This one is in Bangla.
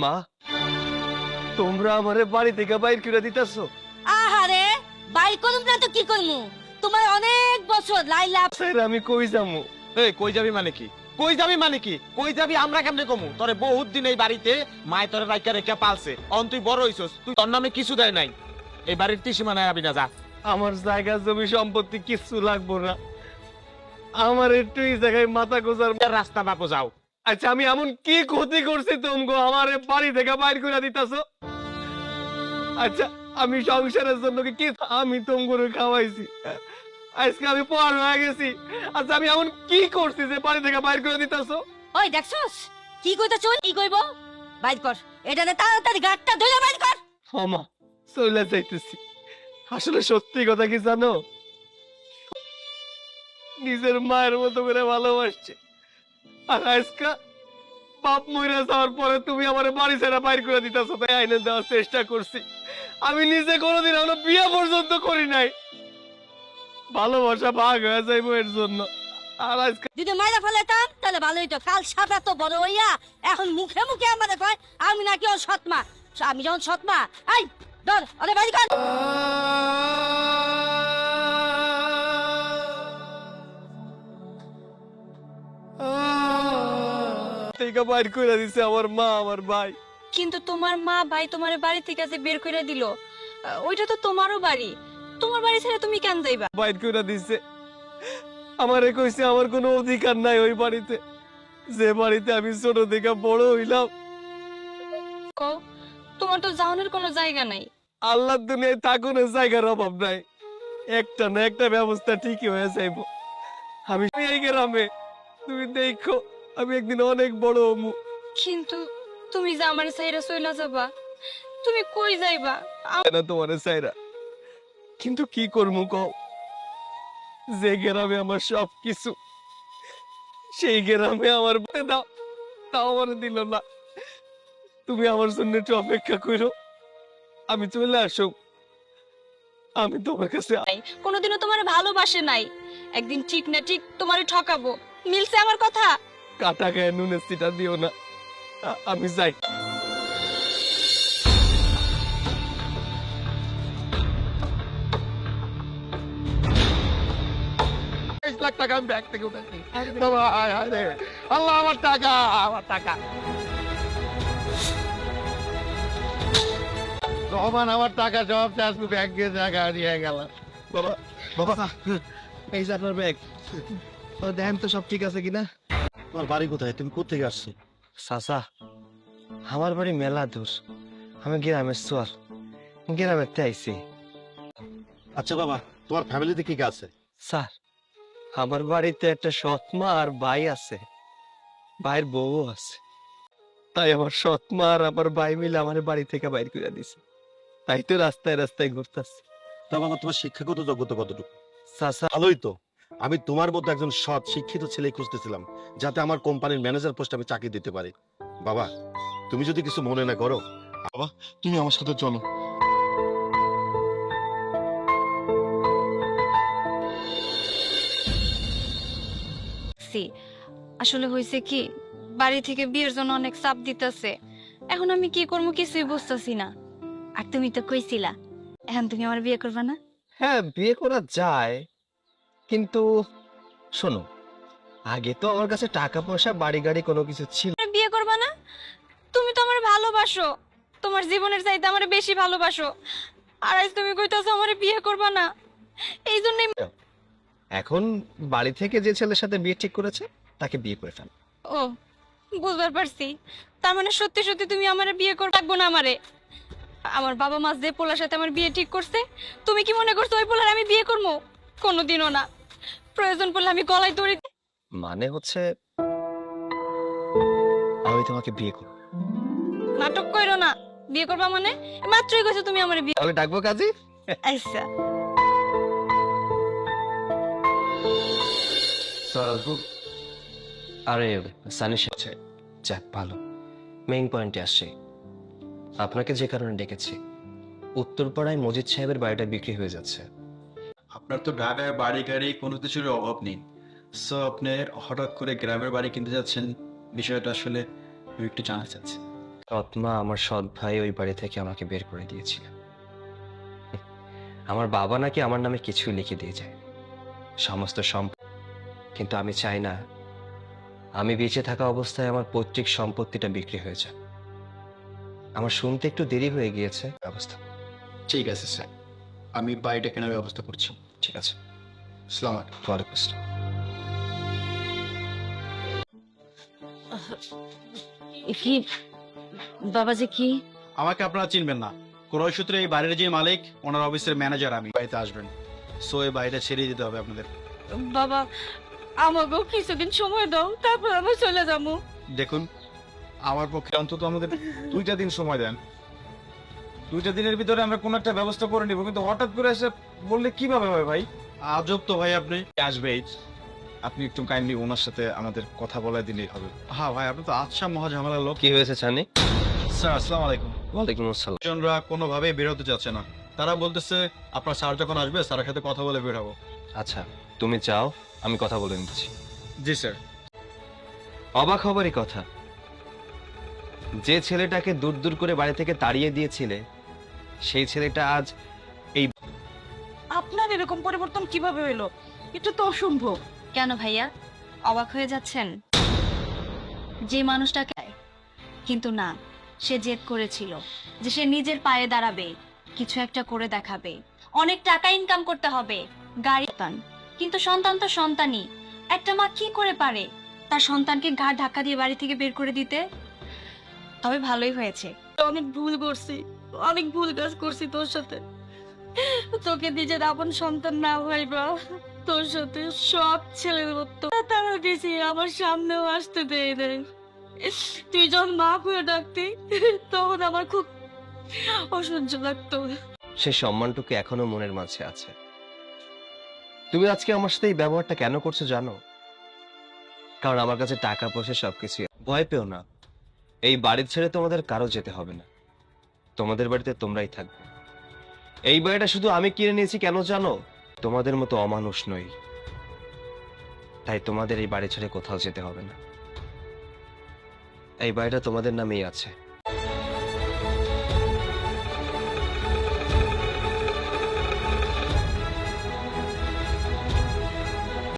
মা, তোমরা আমারে বাড়ি থেকে বাইর করে দিতেছো? আহারে, বাইর করুম না তো কি করমু? তোমার অনেক বছর লাইলা। স্যার, আমি কই যামু? এই কই যাবি মানে কি? কই যাবি মানে কি? কই যাবি আমরা কেমনে কমু? তোরে বহুত দিন এই বাড়িতে মায় তোরে রাইকা রেখা পালছে। অন তুই বড় হইছস, তুই তোর নামে কিছু দেয় নাই। এই বাড়ির ত্রিসীমানায় আবি না, যা। আমার জায়গা জমি সম্পত্তি কিচ্ছু লাগবো না, আমার একটু এই জায়গায় মাথা গোজার। রাস্তা বাপু যাও। আচ্ছা, আমি এমন কি ক্ষতি করছি তোমগো আমারে বাড়ি থেকে বাইর করে দিতেছো? আচ্ছা, আমি সংসারের জন্য কি আমি তোমগোরে খাওয়াইছি? আজকে আমি পর হয়ে গেছি। আচ্ছা, আমি এমন কি করছি যে বাড়ি থেকে বাইর করে দিতেছো? ওই দেখছস কি কইতাছ? কি কইব? বাইর কর, এটা নে তাড়াতাড়ি গাটটা ধরে বাইর কর। ক্ষমা, চলে যাইতেছি। আসলে সত্যি কথা কি জানো, নিজের মায়ের মতো করে ভালোবাসছে, আর আজকে বাপ মরে যাওয়ার পরে তুমি আমার বাড়ি ছেড়ে বাইর করে দিতেছো। তাই আইনে দেওয়ার চেষ্টা করছি। আমি নিজে কোনোদিন এখনো বিয়ে পর্যন্ত করি নাই। ভালোবাসা ভাগ হয়ে যাইবো এর জন্য। আর আজকে যদি মাইরা ফেলাইতাম তাহলে ভালোই তো। কাল সাপা তো বড় হইয়া এখন মুখে মুখে আমাদের কয় আমি নাকি ওর সৎমা। আমি যখন সৎমা, এই ধর ওরে বাইর কর। থেকে বাইর করে দিছে আমার মা, আমার ভাই। কিন্তু তোমার মা ভাই তোমার বাড়ি থেকে যে বের করে দিল, ওইটা তো তোমারও বাড়ি। তোমার বাড়ি ছেড়ে তুমি কেন যাইবা? বাইর করে দিছে। আমারে কইছে আমার কোনো অধিকার নাই ওই বাড়িতে, যে বাড়িতে আমি ছোট থেকে বড় হইলাম। কও, তোমার তো যাওয়ানোর কোনো জায়গা নাই। আল্লাহর দুনিয়ায় থাকুনের জায়গার অভাব নাই। একটা না একটা ব্যবস্থা ঠিকই হয়ে যাইব। আমি এই গ্রামে, তুমি দেখো, আমি একদিন অনেক বড় হমু। কিন্তু তুমি যে আমার সাইরা চইলা যাবা, তুমি কই যাইবা? না তোমার চাইরা, কিন্তু কি করবো কও? যে গ্রামে আমার সব কিছু, সেই গ্রামে আমার দাও, তাও আমার দিল না। তুমি আমার জন্য একটু অপেক্ষা করো, আমি চলে আসো। আমি তোমার কাছে কোনোদিনও তোমার ভালোবাসে নাই, একদিন ঠিক না ঠিক তোমারে ঠকাবো। মিলছে আমার কথা? কাটা গায়ে নুনের চিটা দিও না। আমি যাই। 20 লাখ টাকা আমি ব্যাগ থেকে উঠাচ্ছি। বাবা, আয় হায় রে। আল্লাহ, আমার টাকা, আমার টাকা। রহমান, আমার টাকা সব চাষ ব্যাংকে জায়গা নিয়ে গেল। বাবা, বাবা, এই যে আপনার ব্যাগ। দেখেন তো সব ঠিক আছে কিনা। তোমার বাড়ি কোথায়? তুমি কোথেকে আসছো? চাচা, আমার বাড়ি মেলা দূর। আমি গ্রামের সোয়ার, গ্রামের আইছি। আচ্ছা বাবা, তোমার ফ্যামিলিতে কি কি আছে? স্যার, আমার বাড়িতে একটা সৎ মা আর ভাই আছে, ভাইয়ের বউ আছে। তাই আমার সৎ মা আর আমার ভাই মিলে আমার বাড়ি থেকে বাইর করে দিছে। তাই তো রাস্তায় রাস্তায় ঘুরতেছে। তা বাবা, তোমার শিক্ষাগত যোগ্যতা কতটুকু? চাচা, ভালোই তো। আমি তোমার মতো একজন সৎ শিক্ষিত ছেলে খুঁজতেছিলাম, যাতে আমার কোম্পানির ম্যানেজার পোস্টে আমি চাকরি দিতে পারি। বাবা, তুমি যদি কিছু মনে না করো, বাবা তুমি আমার সাথে চলো। আসলে হয়েছে কি, বাড়ি থেকে বিয়ের জন্য অনেক চাপ দিতেছে। এখন আমি কি করবো কিছুই বুঝতেছি না। আর তুমি তো কইছিলা এখন তুমি আমার বিয়ে করবা না? হ্যাঁ, বিয়ে করা যায়, কিন্তু শোনো, আগে তো আমার কাছে টাকা পয়সা বাড়ি গাড়ি কোনো কিছু ছিল। বিয়ে করবা না? তুমি তো আমার ভালোবাসো, তোমার জীবনের চাইতে আমার বেশি ভালোবাসো, আর আজ তুমি কইতাছো আমার বিয়ে করবা না। এই জন্যই এখন বাড়ি থেকে যে ছেলের সাথে বিয়ে ঠিক করেছে তাকে বিয়ে করে ফেল। ও, বুঝবার পারছি। তার মানে সত্যি সত্যি তুমি আমার বিয়ে করে রাখবো না আমারে? আমার বাবা মা যে পোলার সাথে আমার বিয়ে ঠিক করছে, তুমি কি মনে করছো ওই পোলার আমি বিয়ে করবো? কোনোদিনও না। প্রয়োজন পড়লে আমি গলায় দড়ি। মানে হচ্ছে আমি তোমাকে বিয়ে করব। নাটক কইরো না। বিয়ে করবা মানে? মাত্রই কইছো তুমি আমার বিয়ে। তাহলে ডাকবো কাজী। আচ্ছা। আরে সানিশ আছে, যাক ভালো, মেইন পয়েন্টে আসছে। আপনাকে যে কারণে ডেকেছি, উত্তরপাড়ায় মজিদ সাহেবের বাড়িটা বিক্রি হয়ে যাচ্ছে। আপনার তো ঢাকায় বাড়ি গাড়ি কোনো কিছুর অভাব নেই, সো আপনি হঠাৎ করে গ্রামের বাড়ি কিনতে যাচ্ছেন, বিষয়টা আসলে আমি একটু জানা চাচ্ছি। সৎমা আমার সৎ ভাই ওই বাড়ি থেকে আমাকে বের করে দিয়েছিল। আমার বাবা নাকি আমার নামে কিছুই লিখে দিয়ে যায়, সমস্ত সম্পদ। কিন্তু আমি চাই না আমি বেঁচে থাকা অবস্থায় আমার পৈতৃক সম্পত্তিটা বিক্রি হয়ে যায়। আমার শুনতে একটু দেরি হয়ে গিয়েছে ব্যবস্থা। ঠিক আছে স্যার, আমি বাড়িটা কেনার ব্যবস্থা করছি। ঠিক আছে, আসসালামু আলাইকুম। ওয়ালাইকুম আসসালাম। কি বাবাজি কি? আমাকে আপনারা চিনবেন না, ক্রয় সূত্রে এই বাড়ির যে মালিক, ওনার অফিসের ম্যানেজার আমি। বাড়িতে আসবেন, সো এই বাড়িটা ছেড়ে দিতে হবে আপনাদের। বাবা আমাকেও কিছুদিন সময় দাও, তারপর আমি চলে যাবো। দেখুন, আমার পক্ষে অন্তত আমাদের 2টা দিন সময় দেন। 2টা দিনের ভিতরে আমরা কোনো একটা ব্যবস্থা করে নিব, কিন্তু হঠাৎ করে এসে বললে কিভাবে হবে ভাই? আজব তো ভাই আপনি। আসবেই, আপনি একটু কাইন্ডলি ওনার সাথে আমাদের কথা বলে দিলেই হবে। হ্যাঁ ভাই, আপনি তো আচ্ছা মহা ঝামেলার লোক। কি হয়েছে ছানি? স্যার আসসালামু আলাইকুম। ওয়ালাইকুম আসসালাম। জনরা কোনোভাবেই বের হতে চাচ্ছে না। তারা বলতেছে আপনার স্যার যখন আসবে স্যারের সাথে কথা বলে বের হবো। আচ্ছা, তুমি চাও আমি কথা বলে নিচ্ছি। জি স্যার। অবাক হবারই কথা, যে ছেলেটাকে দূর দূর করে বাড়ি থেকে তাড়িয়ে দিয়েছিলে, সেই ছেলেটা আজ আপনার এরকম পরিবর্তন কিভাবে হলো? এটা তো অসম্ভব। কেন ভাইয়া অবাক হয়ে যাচ্ছেন? যে মানুষটাকে, কিন্তু না, সে জেদ করেছিল যে সে নিজের পায়ে দাঁড়াবে, কিছু একটা করে দেখাবে, অনেক টাকা ইনকাম করতে হবে, গাড়ি সন্তান। কিন্তু সন্তান তো সন্তানই, একটা মা কি করে পারে তার সন্তানকে ঘাড় ধাক্কা দিয়ে বাড়ি থেকে বের করে দিতে? তবে ভালোই হয়েছে, অনেক ভুল করছি, অনেক ভুল কাজ করছি তোর সাথে। তোকে নিজের আপন সন্তান না ভাইবা, তোর সাথে সব ছেলের মতো তারা দিয়েছি, আমার সামনেও আসতে দেয় নাই। তুই যখন মা করে ডাকতি তখন আমার খুব অসহ্য লাগতো। সেই সম্মানটুকু এখনো মনের মাঝে আছে। তুমি আজকে আমার সাথে এই ব্যবহারটা কেন করছো জানো? কারণ আমার কাছে টাকা পয়সা সবকিছু। ভয় পেও না, এই বাড়ি ছেড়ে তোমাদের কারো যেতে হবে না, তোমাদের বাড়িতে তোমরাই থাকবে। এই বাড়িটা শুধু আমি কিনে নিয়েছি কেন জানো? তোমাদের মতো অমানুষ নই, তাই তোমাদের এই বাড়ি ছেড়ে কোথাও যেতে হবে না। এই বাড়িটা তোমাদের নামেই আছে।